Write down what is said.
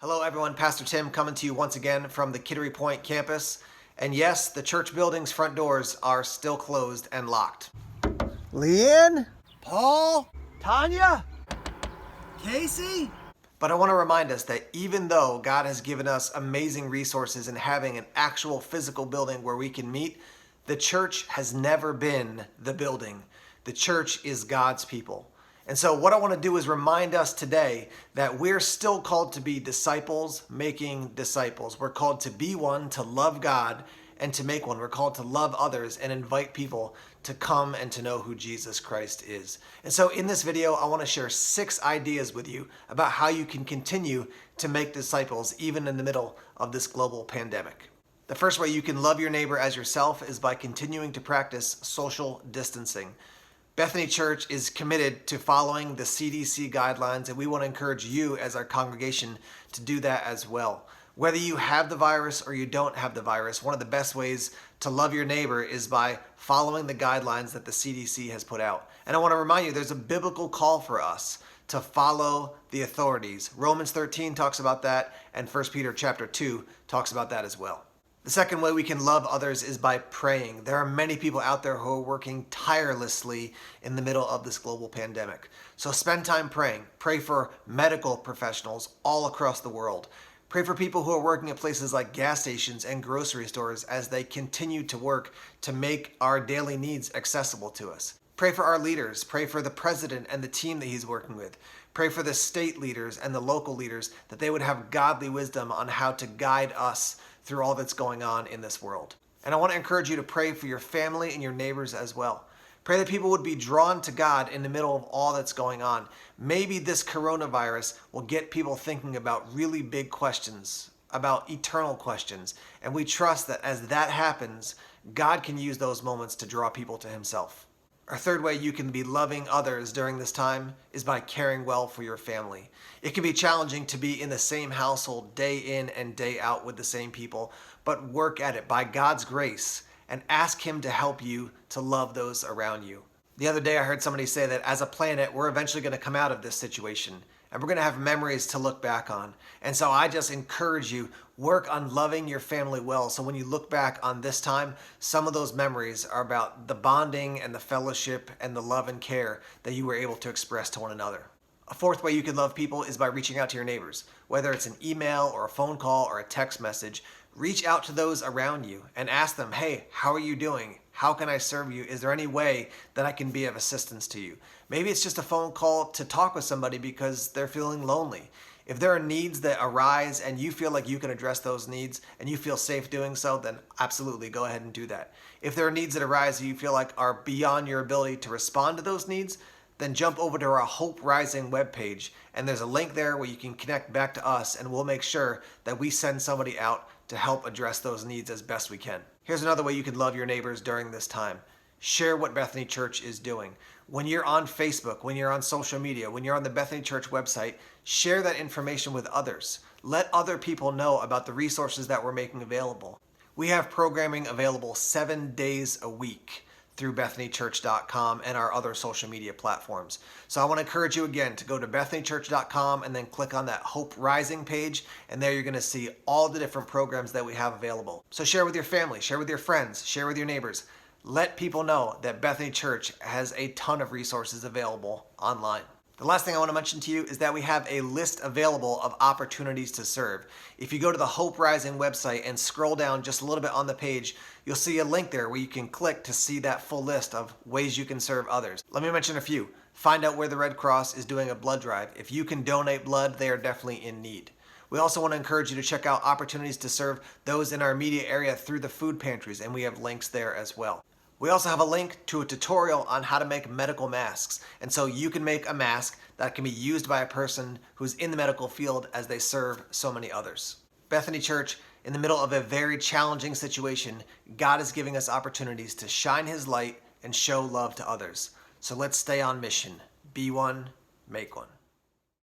Hello everyone, Pastor Tim coming to you once again from the Kittery Point campus. And yes, the church building's front doors are still closed and locked. Leanne? Paul? Tanya? Casey? But I want to remind us that even though God has given us amazing resources in having an actual physical building where we can meet, the church has never been the building. The church is God's people. And so what I want to do is remind us today that we're still called to be disciples making disciples. We're called to be one, to love God, and to make one. We're called to love others and invite people to come and to know who Jesus Christ is. And so in this video, I want to share 6 ideas with you about how you can continue to make disciples even in the middle of this global pandemic. The first way you can love your neighbor as yourself is by continuing to practice social distancing. Bethany Church is committed to following the CDC guidelines, and we want to encourage you as our congregation to do that as well. Whether you have the virus or you don't have the virus, one of the best ways to love your neighbor is by following the guidelines that the CDC has put out. And I want to remind you, there's a biblical call for us to follow the authorities. Romans 13 talks about that, and 1 Peter chapter 2 talks about that as well. The second way we can love others is by praying. There are many people out there who are working tirelessly in the middle of this global pandemic. So spend time praying. Pray for medical professionals all across the world. Pray for people who are working at places like gas stations and grocery stores as they continue to work to make our daily needs accessible to us. Pray for our leaders. Pray for the president and the team that he's working with. Pray for the state leaders and the local leaders that they would have godly wisdom on how to guide us through all that's going on in this world. And I want to encourage you to pray for your family and your neighbors as well. Pray that people would be drawn to God in the middle of all that's going on. Maybe this coronavirus will get people thinking about really big questions, about eternal questions. And we trust that as that happens, God can use those moments to draw people to himself. Our third way you can be loving others during this time is by caring well for your family. It can be challenging to be in the same household day in and day out with the same people, but work at it by God's grace and ask him to help you to love those around you. The other day I heard somebody say that as a planet, we're eventually going to come out of this situation and we're going to have memories to look back on. And so I just encourage you, work on loving your family well. So when you look back on this time, some of those memories are about the bonding and the fellowship and the love and care that you were able to express to one another. A fourth way you can love people is by reaching out to your neighbors. Whether it's an email or a phone call or a text message, reach out to those around you and ask them, hey, how are you doing? How can I serve you? Is there any way that I can be of assistance to you? Maybe it's just a phone call to talk with somebody because they're feeling lonely. If there are needs that arise and you feel like you can address those needs and you feel safe doing so, then absolutely go ahead and do that. If there are needs that arise that you feel like are beyond your ability to respond to those needs, then jump over to our Hope Rising webpage, and there's a link there where you can connect back to us, and we'll make sure that we send somebody out to help address those needs as best we can. Here's another way you can love your neighbors during this time. Share what Bethany Church is doing. When you're on Facebook, when you're on social media, when you're on the Bethany Church website, share that information with others. Let other people know about the resources that we're making available. We have programming available 7 days a week through BethanyChurch.com and our other social media platforms. So I want to encourage you again to go to BethanyChurch.com and then click on that Hope Rising page, and there you're going to see all the different programs that we have available. So share with your family, share with your friends, share with your neighbors. Let people know that Bethany Church has a ton of resources available online. The last thing I want to mention to you is that we have a list available of opportunities to serve. If you go to the Hope Rising website and scroll down just a little bit on the page, you'll see a link there where you can click to see that full list of ways you can serve others. Let me mention a few. Find out where the Red Cross is doing a blood drive. If you can donate blood, they are definitely in need. We also want to encourage you to check out opportunities to serve those in our immediate area through the food pantries, and we have links there as well. We also have a link to a tutorial on how to make medical masks. And so you can make a mask that can be used by a person who's in the medical field as they serve so many others. Bethany Church, in the middle of a very challenging situation, God is giving us opportunities to shine his light and show love to others. So let's stay on mission. Be one, make one.